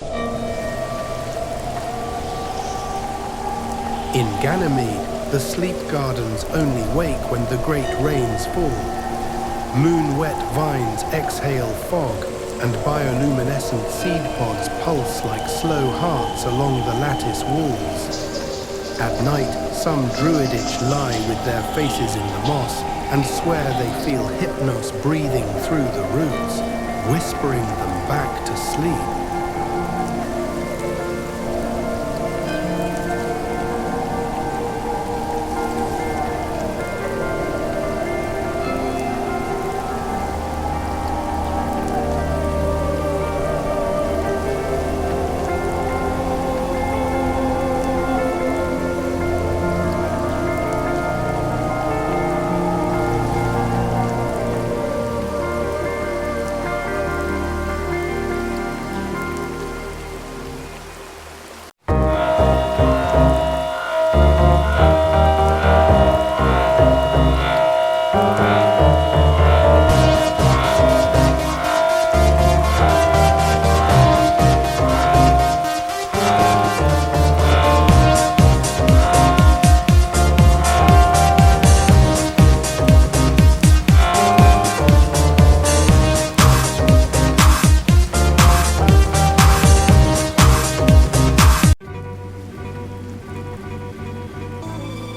In Ganymede, the sleep gardens only wake when the great rains fall. Moon-wet vines exhale fog, and bioluminescent seed pods pulse like slow hearts along the lattice walls. At night, some druidich lie with their faces in the moss and swear they feel Hypnos breathing through the roots, whispering them back to sleep.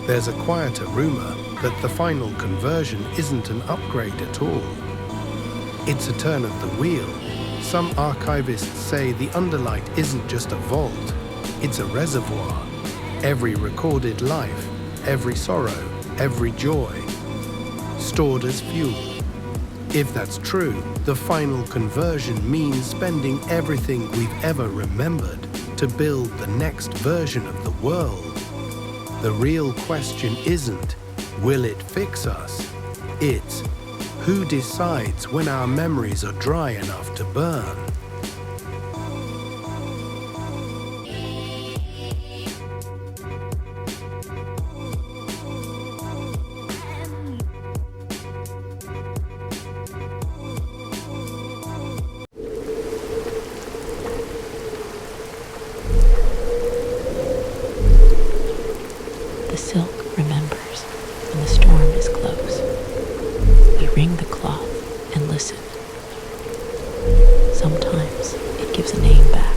There's a quieter rumor that the final conversion isn't an upgrade at all. It's a turn of the wheel. Some archivists say the Underlight isn't just a vault, it's a reservoir. Every recorded life, every sorrow, every joy, stored as fuel. If that's true, the final conversion means spending everything we've ever remembered to build the next version of the world. The real question isn't, will it fix us? It's, who decides when our memories are dry enough to burn? The silk remembers when the storm is close. We wring the cloth and listen. Sometimes it gives a name back.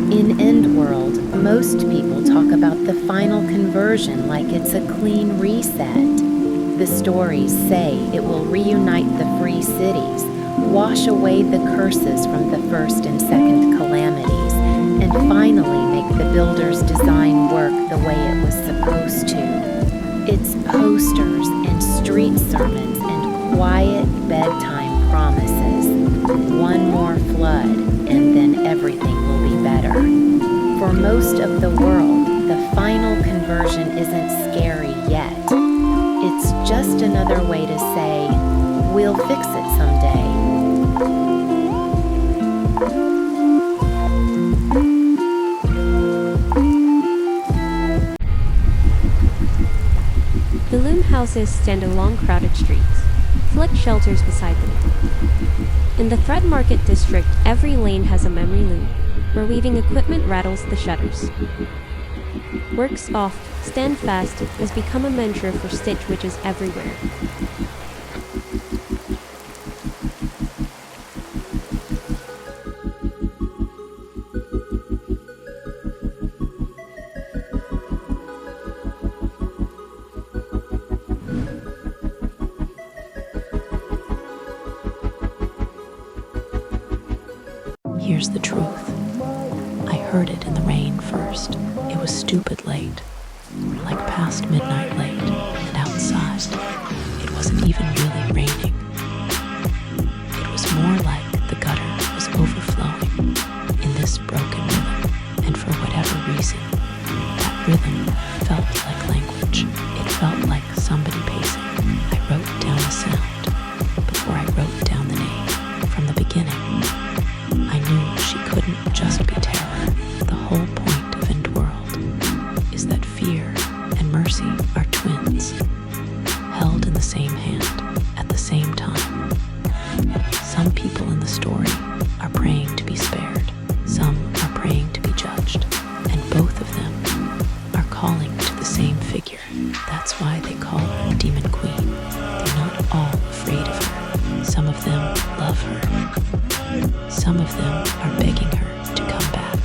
In Endworld, most people talk about the final conversion like it's a clean reset. The stories say it will reunite the free cities, wash away the curses from the first and second calamities, and finally make the builder's design work the way it was supposed to. It's posters and street sermons and quiet bedtime promises. One more flood, and then everything will be better. For most of the world, the final conversion isn't scary yet. It's just another way to say, we'll fix it someday. The loom houses stand along crowded streets, flick shelters beside them. In the Thread Market district, every lane has a memory loom, where weaving equipment rattles the shutters. Work soft, stand fast has become a mantra for stitch witches everywhere. Here's the truth. I heard it in the rain first. It was stupid late, like past midnight late, and outside, it wasn't even really raining. It was more like the gutter was overflowing in this broken rhythm, and for whatever reason, that rhythm felt like language. It felt like somebody pacing. I wrote down of them are begging her to come back.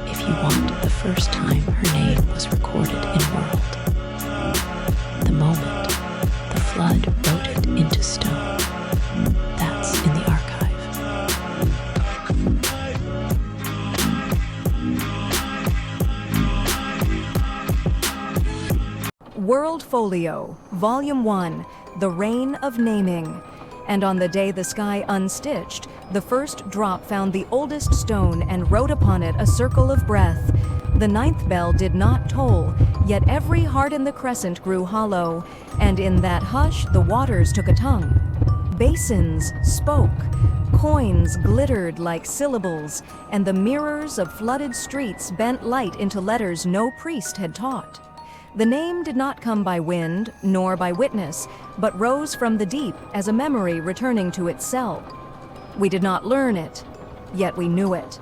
If you want, the first time her name was recorded in World. The moment the flood wrote it into stone. That's in the archive. World Folio, Volume 1, The Reign of Naming. And on the day the sky unstitched, the first drop found the oldest stone and wrote upon it a circle of breath. The ninth bell did not toll, yet every heart in the crescent grew hollow, and in that hush the waters took a tongue. Basins spoke, coins glittered like syllables, and the mirrors of flooded streets bent light into letters no priest had taught. The name did not come by wind, nor by witness, but rose from the deep as a memory returning to its cell. We did not learn it, yet we knew it.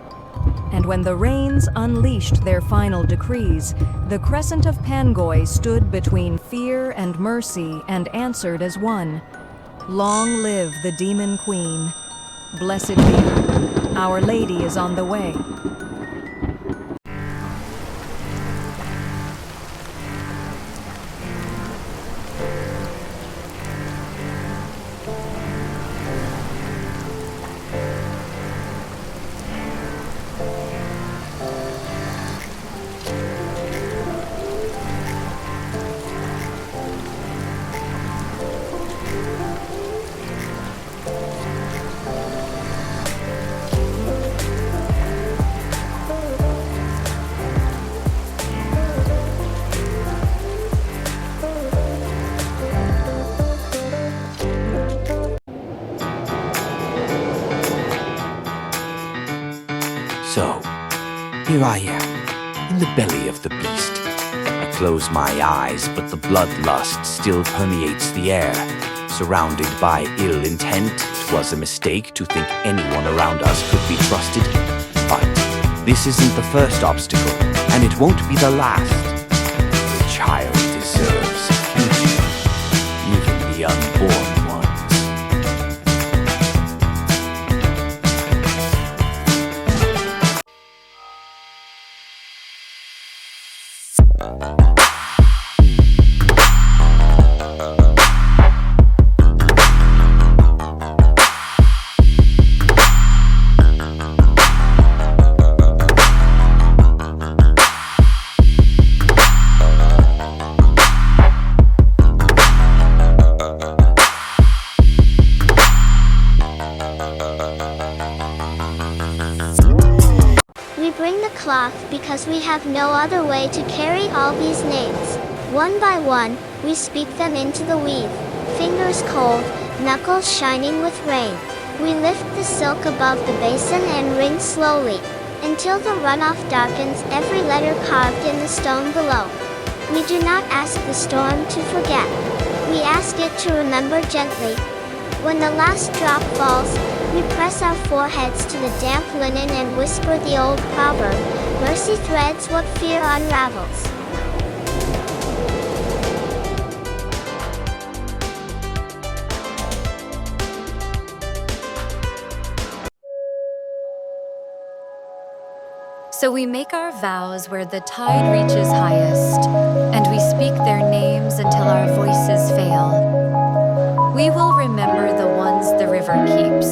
And when the rains unleashed their final decrees, the crescent of Pangoy stood between fear and mercy and answered as one. Long live the demon queen. Blessed be. Our Lady is on the way. So, here I am, in the belly of the beast. I close my eyes, but the bloodlust still permeates the air. Surrounded by ill intent, 'twas a mistake to think anyone around us could be trusted. But this isn't the first obstacle, and it won't be the last. The child deserves a future, even the unborn ones. We bring the cloth because we have no other way to carry all these names. One by one, we speak them into the weave. Fingers cold, knuckles shining with rain. We lift the silk above the basin and ring slowly, until the runoff darkens every letter carved in the stone below. We do not ask the storm to forget. We ask it to remember gently. When the last drop falls, we press our foreheads to the damp linen and whisper the old proverb, mercy threads what fear unravels. So we make our vows where the tide reaches highest, and we speak their names until our voices fail. We will remember the ones the river keeps.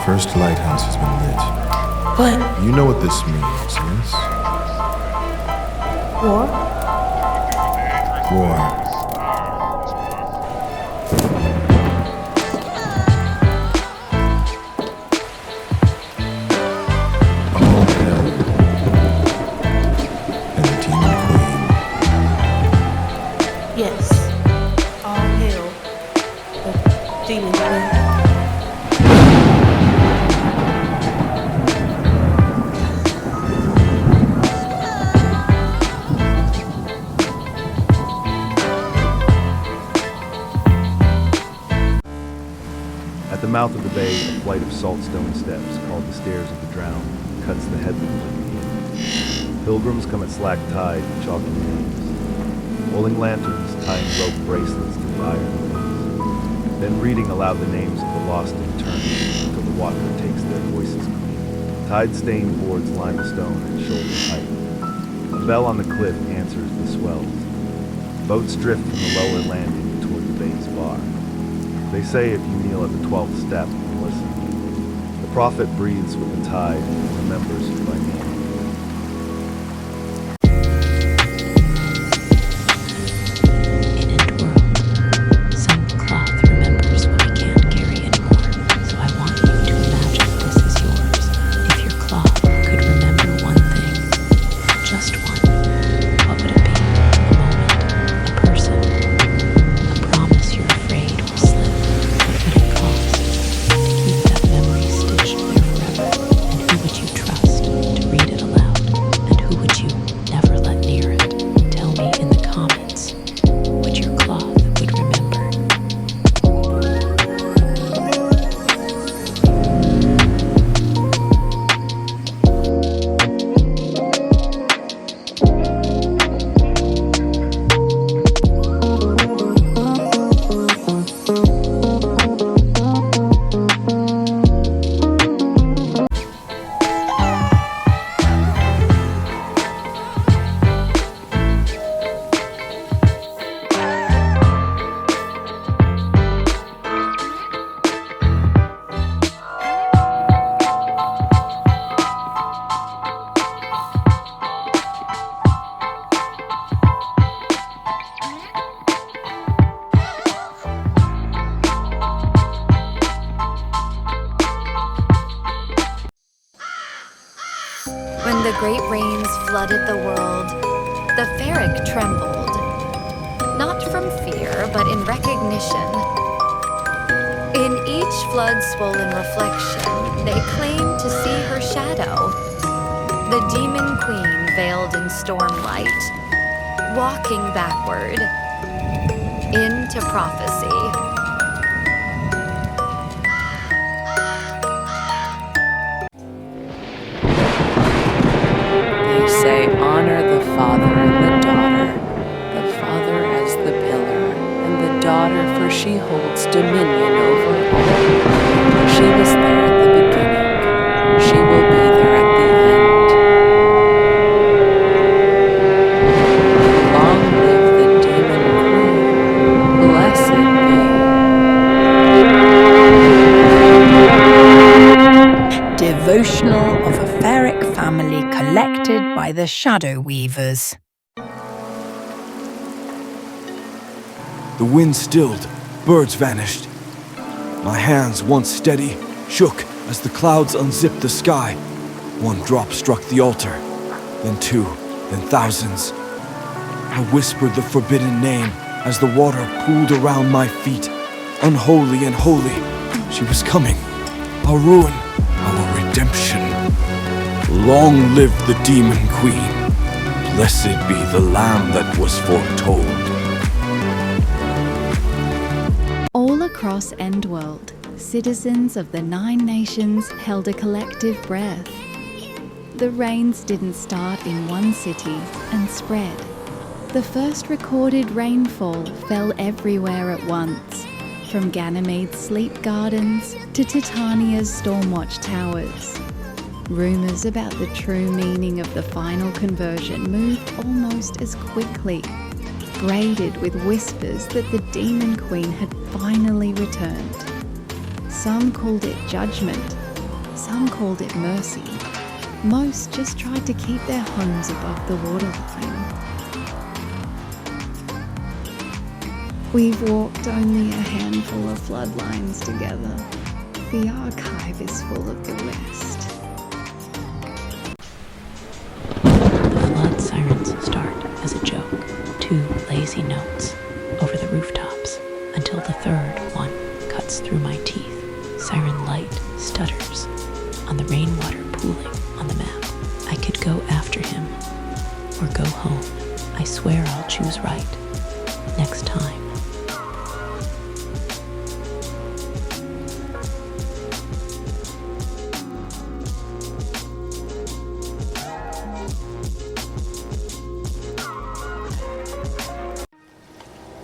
first lighthouse has been lit. But You know what this means, yes? war? War. All hail. And the Demon Queen. Yes. All hail the demon queen. At the mouth of the bay, a flight of salt stone steps, called the Stairs of the Drowned, cuts the headland of the inn. Pilgrims come at slack tide, chalking names. Rolling lanterns, tying rope bracelets to the iron wings. Then reading aloud the names of the lost in eternity, until the water takes their voices clean. Tide-stained boards line the stone at shoulder height. A bell on the cliff answers the swells. Boats drift from the lower landing toward the bay's bar. They say if you kneel at the 12th step and listen, the prophet breathes with the tide and remembers you by name. In Endworld, some cloth remembers what we can't carry anymore. So I want you to imagine this is yours. If your cloth could remember one thing, just one, what would it be? A moment, a person, a promise you're afraid will slip. What would it cost to keep that memory stitched there forever? And who would you trust to read it aloud? And who would you never let near it? Tell me in the comments what your cloth would remember. When the great rains flooded the world, the Ferric trembled, not from fear, but in recognition. In each flood-swollen reflection, they claimed to see her shadow, the demon queen veiled in stormlight, walking backward into prophecy. They say honor the father and the daughter, the father as the pillar, and the daughter for she holds dominion over all. She was there at the beginning, she will be there at the end. Long live the demon queen, blessed be. Devotional of a Ferric family collected by the Shadow Weavers. The wind stilled, birds vanished. My hands, once steady, shook as the clouds unzipped the sky. One drop struck the altar, then two, then thousands. I whispered the forbidden name as the water pooled around my feet. Unholy and holy, she was coming. Our ruin, our redemption. Long live the demon queen. Blessed be the lamb that was foretold. All across Endworld, citizens of the 9 nations held a collective breath. The rains didn't start in one city and spread. The first recorded rainfall fell everywhere at once, from Ganymede's sleep gardens to Titania's stormwatch towers. Rumours about the true meaning of the final conversion moved almost as quickly, braided with whispers that the Demon Queen had finally returned. Some called it judgment, Some called it mercy. Most just tried to keep their homes above the waterline. We've walked only a handful of floodlines together. The archive is full of the rest. The flood sirens start as a joke, 2 lazy notes over the rooftops, until the third one cuts through my teeth. Siren light stutters on the rainwater pooling on the map. I could go after him or go home. I swear I'll choose right next time.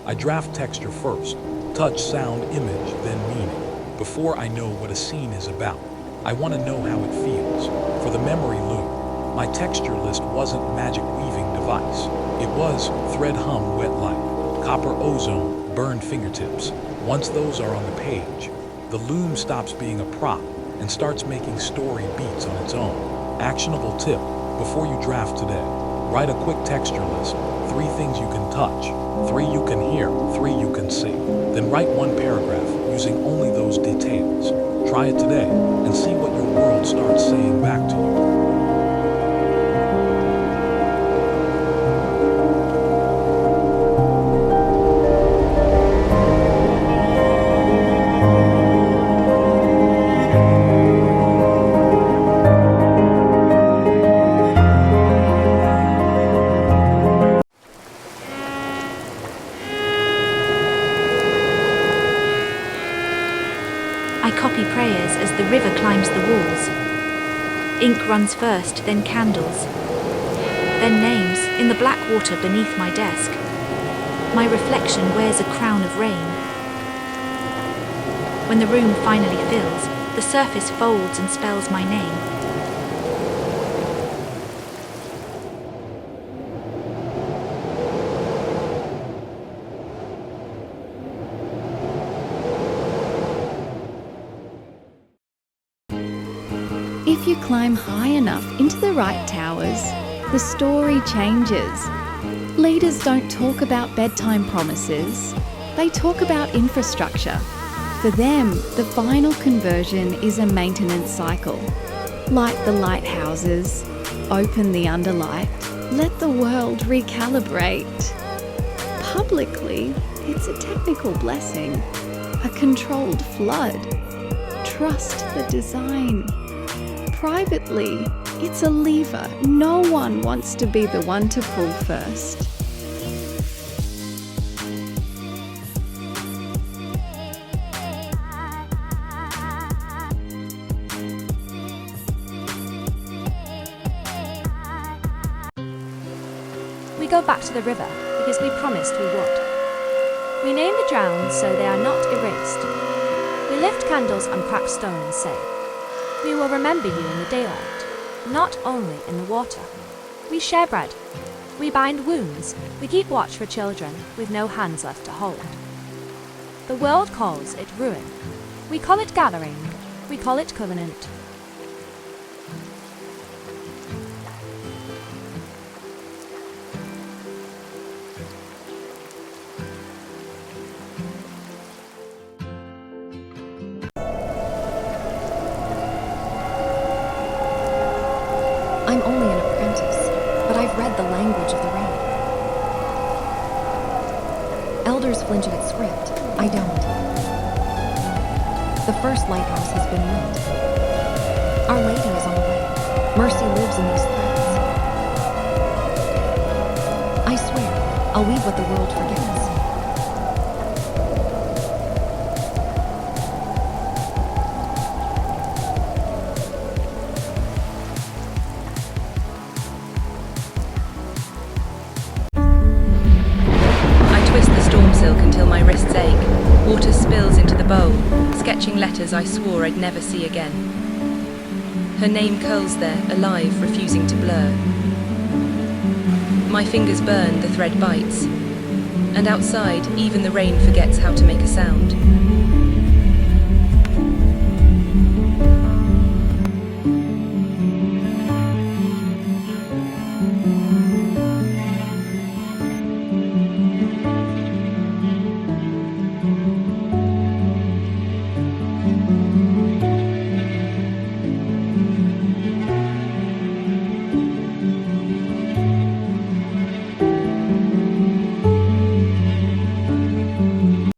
I draft texture first, touch, sound, image, then meaning. Before I know what a scene is about, I want to know how it feels. For the Memory Loom, my texture list wasn't magic weaving device. It was thread hum, wet light, copper ozone, burned fingertips. Once those are on the page, the loom stops being a prop and starts making story beats on its own. Actionable tip, before you draft today, write a quick texture list. 3 things you can touch, 3 you can hear, 3 you can see. Then write 1 paragraph using only those details. Try it today and see what your world starts saying back to you. I copy prayers as the river climbs the walls. Ink runs first, then candles, then names in the black water beneath my desk. My reflection wears a crown of rain. When the room finally fills, the surface folds and spells my name. If you climb high enough into the right towers, the story changes. Leaders don't talk about bedtime promises, they talk about infrastructure. For them, the final conversion is a maintenance cycle. Light the lighthouses, open the underlight, let the world recalibrate. Publicly, it's a technical blessing, a controlled flood. Trust the design. Privately, it's a lever no one wants to be the one to pull first. We go back to the river because we promised we would. We name the drowned so they are not erased. We lift candles on cracked stone and say, we will remember you in the daylight, not only in the water. We share bread. We bind wounds. We keep watch for children with no hands left to hold. The world calls it ruin. We call it gathering. We call it covenant. I'm only an apprentice, but I've read the language of the rain. Elders flinch at its script. I don't. The first lighthouse has been lit. Our Lady is on the way. Mercy lives in these threads. I swear, I'll weave what the world forgets. Until my wrists ache, water spills into the bowl, sketching letters I swore I'd never see again. Her name curls there, alive, refusing to blur. My fingers burn, the thread bites, and outside, even the rain forgets how to make a sound.